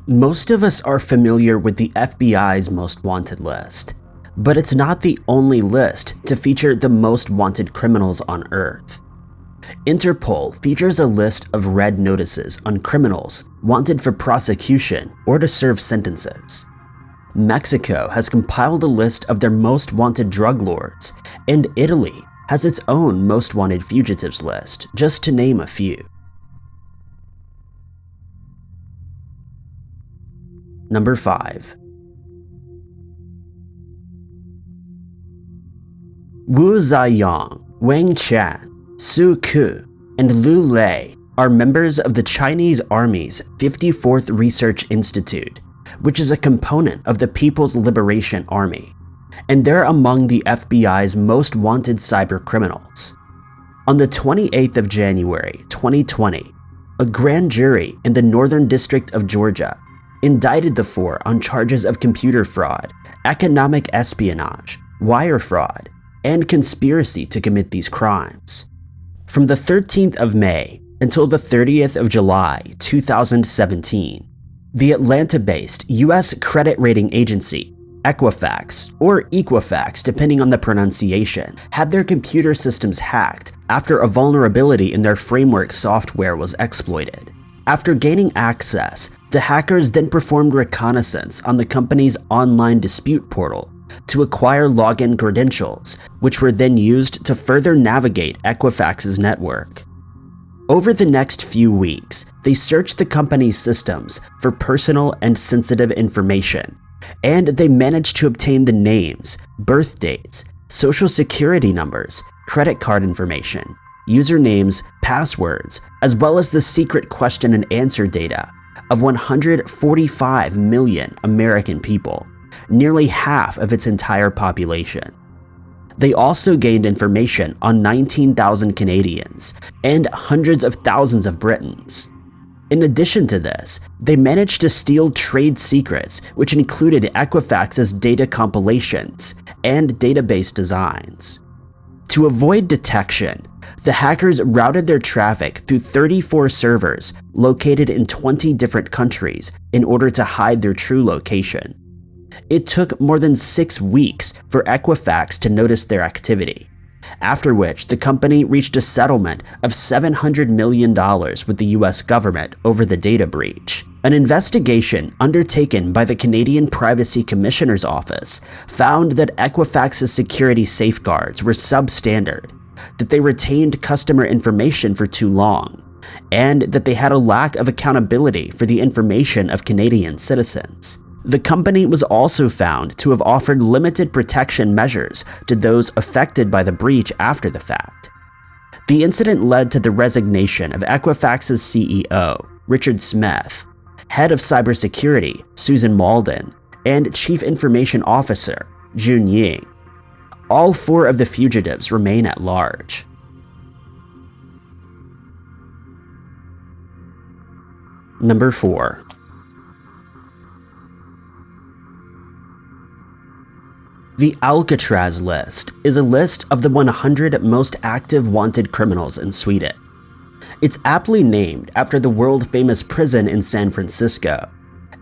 Most of us are familiar with the FBI's most wanted list, but it's not the only list to feature the most wanted criminals on Earth. Interpol features a list of red notices on criminals wanted for prosecution or to serve sentences. Mexico has compiled a list of their most wanted drug lords, and Italy has its own most wanted fugitives list, just to name a few. Number 5. Wu Ziyang, Wang Chan, Su Ku, and Lu Lei are members of the Chinese Army's 54th Research Institute, which is a component of the People's Liberation Army, and they're among the FBI's most wanted cyber criminals. On the 28th of January 2020, a grand jury in the Northern District of Georgia indicted the four on charges of computer fraud, economic espionage, wire fraud, and conspiracy to commit these crimes. From the 13th of May until the 30th of July 2017, the Atlanta-based U.S. credit rating agency, Equifax, or Equifax depending on the pronunciation, had their computer systems hacked after a vulnerability in their framework software was exploited. After gaining access, the hackers then performed reconnaissance on the company's online dispute portal to acquire login credentials, which were then used to further navigate Equifax's network. Over the next few weeks, they searched the company's systems for personal and sensitive information, and they managed to obtain the names, birth dates, social security numbers, credit card information, usernames, passwords, as well as the secret question and answer data of 145 million American people, nearly half of its entire population. They also gained information on 19,000 Canadians and hundreds of thousands of Britons. In addition to this, they managed to steal trade secrets, which included Equifax's data compilations and database designs. To avoid detection, the hackers routed their traffic through 34 servers located in 20 different countries in order to hide their true location. It took more than 6 weeks for Equifax to notice their activity, after which the company reached a settlement of $700 million with the US government over the data breach. An investigation undertaken by the Canadian Privacy Commissioner's Office found that Equifax's security safeguards were substandard, that they retained customer information for too long, and that they had a lack of accountability for the information of Canadian citizens. The company was also found to have offered limited protection measures to those affected by the breach after the fact. The incident led to the resignation of Equifax's CEO, Richard Smith, head of cybersecurity, Susan Malden, and Chief Information Officer, Jun Ying. All 4 of the fugitives remain at large. Number 4. The Alcatraz list is a list of the 100 most active wanted criminals in Sweden. It's aptly named after the world-famous prison in San Francisco,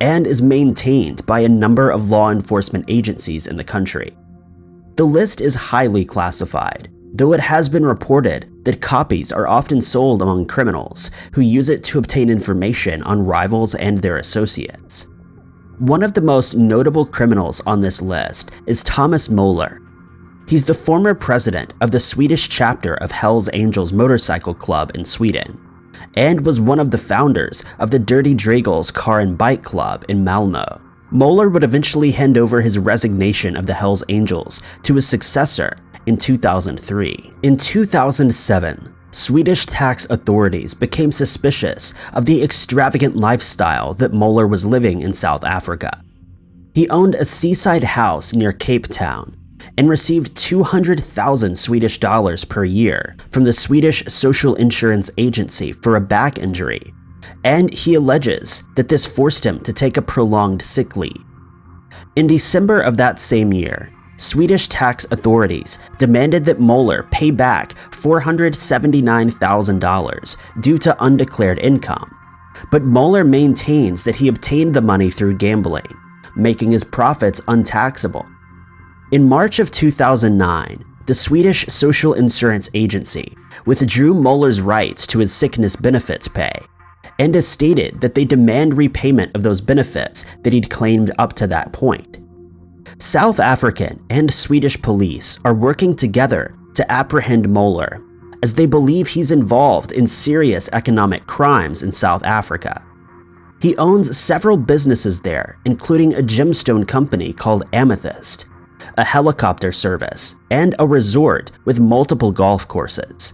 and is maintained by a number of law enforcement agencies in the country. The list is highly classified, though it has been reported that copies are often sold among criminals who use it to obtain information on rivals and their associates. One of the most notable criminals on this list is Thomas Muller. He's the former president of the Swedish chapter of Hells Angels motorcycle club in Sweden, and was one of the founders of the Dirty Dragons car and bike club in Malmö. Muller would eventually hand over his resignation of the Hells Angels to his successor in 2003. In 2007, Swedish tax authorities became suspicious of the extravagant lifestyle that Muller was living in South Africa. He owned a seaside house near Cape Town and received 200,000 Swedish dollars per year from the Swedish Social Insurance Agency for a back injury, and he alleges that this forced him to take a prolonged sick leave. In December of that same year, Swedish tax authorities demanded that Muller pay back $479,000 due to undeclared income, but Muller maintains that he obtained the money through gambling, making his profits untaxable. In March of 2009, the Swedish Social Insurance Agency withdrew Muller's rights to his sickness benefits pay, and has stated that they demand repayment of those benefits that he'd claimed up to that point. South African and Swedish police are working together to apprehend Muller, as they believe he's involved in serious economic crimes in South Africa. He owns several businesses there, including a gemstone company called Amethyst, a helicopter service, and a resort with multiple golf courses.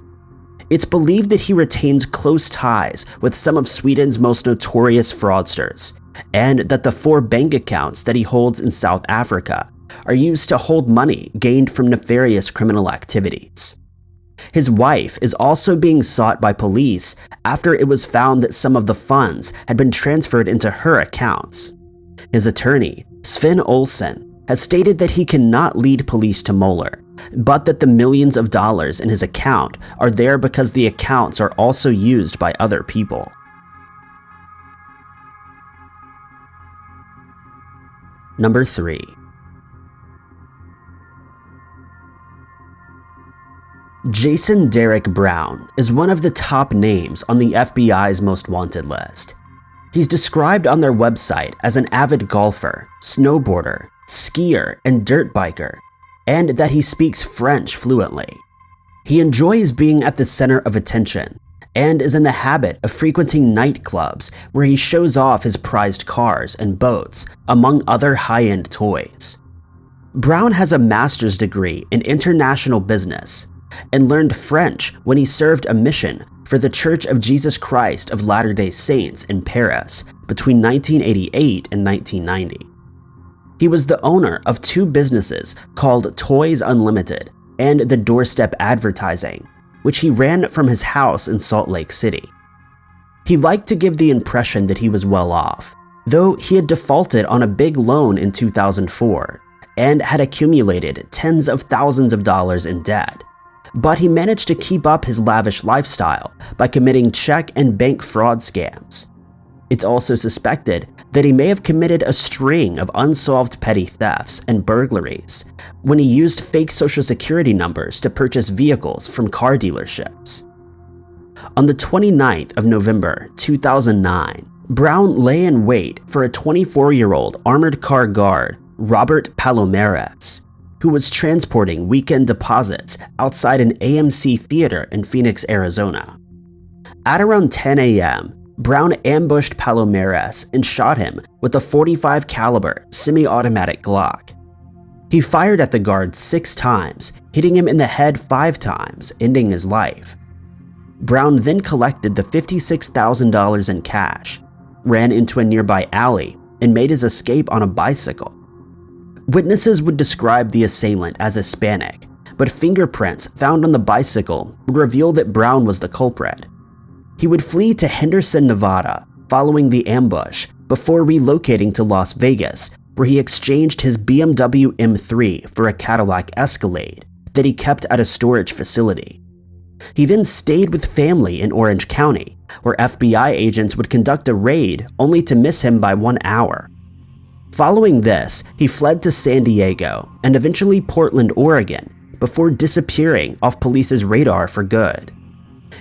It's believed that he retains close ties with some of Sweden's most notorious fraudsters, and that the 4 bank accounts that he holds in South Africa are used to hold money gained from nefarious criminal activities. His wife is also being sought by police after it was found that some of the funds had been transferred into her accounts. His attorney, Sven Olsen, has stated that he cannot lead police to Muller, but that the millions of dollars in his account are there because the accounts are also used by other people. Number 3. Jason Derek Brown is one of the top names on the FBI's most wanted list. He's described on their website as an avid golfer, snowboarder, skier, and dirt biker, and that he speaks French fluently. He enjoys being at the center of attention and is in the habit of frequenting nightclubs where he shows off his prized cars and boats, among other high-end toys. Brown has a master's degree in international business and learned French when he served a mission for the Church of Jesus Christ of Latter-day Saints in Paris between 1988 and 1990. He was the owner of 2 businesses called Toys Unlimited and The Doorstep Advertising, which he ran from his house in Salt Lake City. He liked to give the impression that he was well off, though he had defaulted on a big loan in 2004 and had accumulated tens of thousands of dollars in debt. But he managed to keep up his lavish lifestyle by committing check and bank fraud scams. It's also suspected that he may have committed a string of unsolved petty thefts and burglaries when he used fake social security numbers to purchase vehicles from car dealerships. On the 29th of November 2009, Brown lay in wait for a 24-year-old armored car guard, Robert Palomares, who was transporting weekend deposits outside an AMC theater in Phoenix, Arizona. At around 10 a.m., Brown ambushed Palomares and shot him with a .45 caliber semi-automatic Glock. He fired at the guard 6 times, hitting him in the head 5 times, ending his life. Brown then collected the $56,000 in cash, ran into a nearby alley, and made his escape on a bicycle. Witnesses would describe the assailant as Hispanic, but fingerprints found on the bicycle would reveal that Brown was the culprit. He would flee to Henderson, Nevada, following the ambush, before relocating to Las Vegas, where he exchanged his BMW M3 for a Cadillac Escalade that he kept at a storage facility. He then stayed with family in Orange County, where FBI agents would conduct a raid only to miss him by 1 hour. Following this, he fled to San Diego and eventually Portland, Oregon, before disappearing off police's radar for good.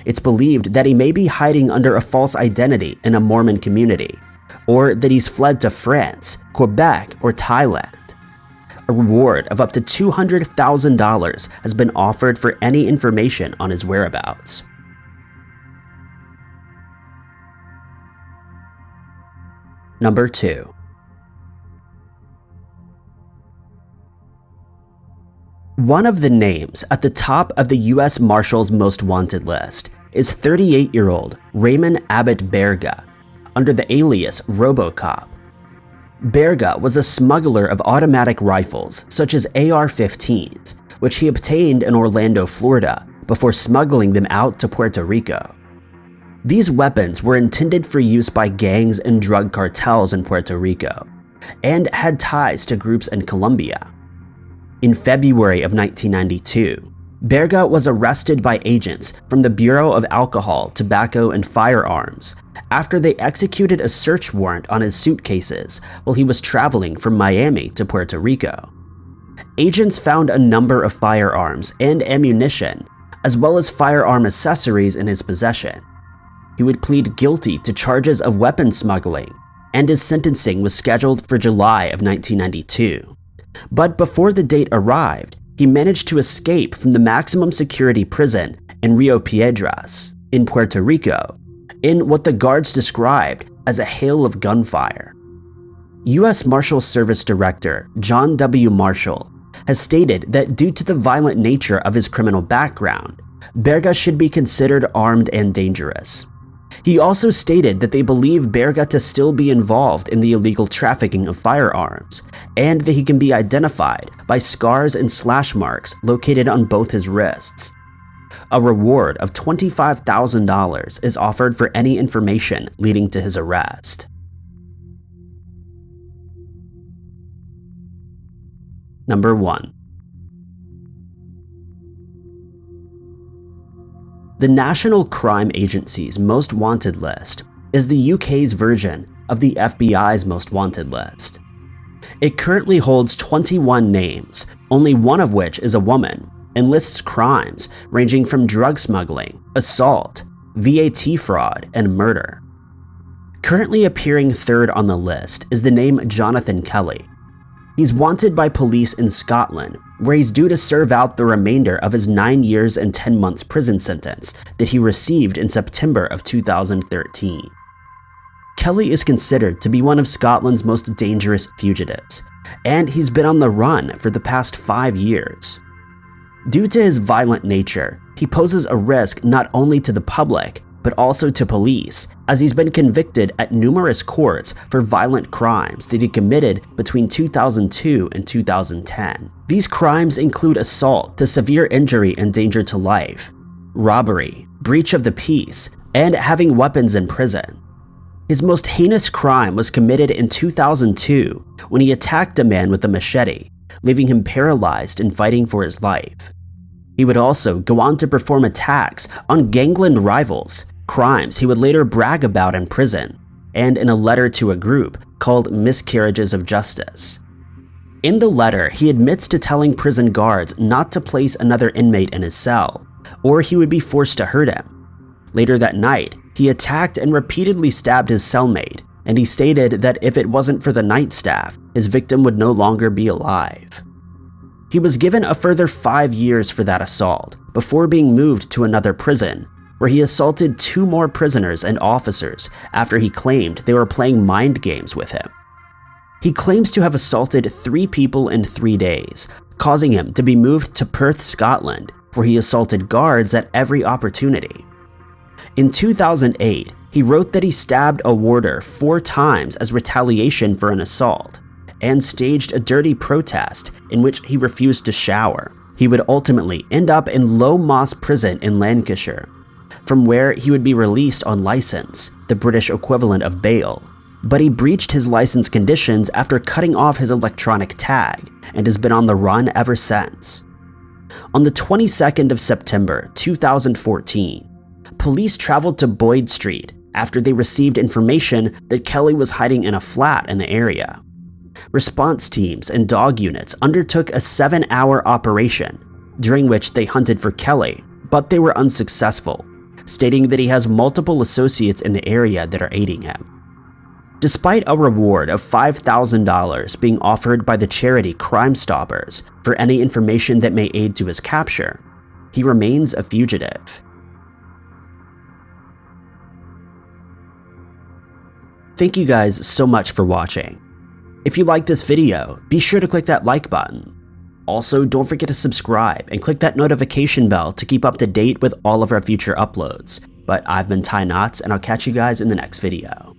It's believed that he may be hiding under a false identity in a Mormon community, or that he's fled to France, Quebec, or Thailand. A reward of up to $200,000 has been offered for any information on his whereabouts. Number 2. One of the names at the top of the U.S. Marshals Most Wanted list is 38-year-old Raymond Abbott Berga, under the alias RoboCop. Berga was a smuggler of automatic rifles such as AR-15s, which he obtained in Orlando, Florida, before smuggling them out to Puerto Rico. These weapons were intended for use by gangs and drug cartels in Puerto Rico, and had ties to groups in Colombia. In February of 1992, Berga was arrested by agents from the Bureau of Alcohol, Tobacco, and Firearms after they executed a search warrant on his suitcases while he was traveling from Miami to Puerto Rico. Agents found a number of firearms and ammunition, as well as firearm accessories in his possession. He would plead guilty to charges of weapon smuggling, and his sentencing was scheduled for July of 1992. But before the date arrived, he managed to escape from the maximum security prison in Rio Piedras, in Puerto Rico, in what the guards described as a hail of gunfire. U.S. Marshal Service Director John W. Marshall has stated that due to the violent nature of his criminal background, Berga should be considered armed and dangerous. He also stated that they believe Berga to still be involved in the illegal trafficking of firearms, and that he can be identified by scars and slash marks located on both his wrists. A reward of $25,000 is offered for any information leading to his arrest. Number 1. The National Crime Agency's Most Wanted list is the UK's version of the FBI's Most Wanted list. It currently holds 21 names, only one of which is a woman, and lists crimes ranging from drug smuggling, assault, VAT fraud, and murder. Currently appearing third on the list is the name Jonathan Kelly. He's wanted by police in Scotland, where he's due to serve out the remainder of his 9 years and 10 months prison sentence that he received in September of 2013. Kelly is considered to be one of Scotland's most dangerous fugitives, and he's been on the run for the past 5 years. Due to his violent nature, he poses a risk not only to the public, but also to police, as he's been convicted at numerous courts for violent crimes that he committed between 2002 and 2010. These crimes include assault to severe injury and danger to life, robbery, breach of the peace, and having weapons in prison. His most heinous crime was committed in 2002 when he attacked a man with a machete, leaving him paralyzed and fighting for his life. He would also go on to perform attacks on gangland rivals, crimes he would later brag about in prison, and in a letter to a group called Miscarriages of Justice. In the letter, he admits to telling prison guards not to place another inmate in his cell, or he would be forced to hurt him. Later that night, he attacked and repeatedly stabbed his cellmate, and he stated that if it wasn't for the night staff, his victim would no longer be alive. He was given a further 5 years for that assault, before being moved to another prison, where he assaulted 2 more prisoners and officers after he claimed they were playing mind games with him. He claims to have assaulted 3 people in 3 days, causing him to be moved to Perth, Scotland, where he assaulted guards at every opportunity. In 2008, he wrote that he stabbed a warder 4 times as retaliation for an assault, and staged a dirty protest in which he refused to shower. He would ultimately end up in Low Moss Prison in Lancashire, from where he would be released on license, the British equivalent of bail. But he breached his license conditions after cutting off his electronic tag, and has been on the run ever since. On the 22nd of September 2014, police traveled to Boyd Street after they received information that Kelly was hiding in a flat in the area. Response teams and dog units undertook a 7-hour operation, during which they hunted for Kelly, but they were unsuccessful, stating that he has multiple associates in the area that are aiding him. Despite a reward of $5,000 being offered by the charity Crime Stoppers for any information that may aid to his capture, he remains a fugitive. Thank you guys so much for watching. If you liked this video, be sure to click that like button. Also, don't forget to subscribe and click that notification bell to keep up to date with all of our future uploads. But I've been Ty Knotts, and I'll catch you guys in the next video.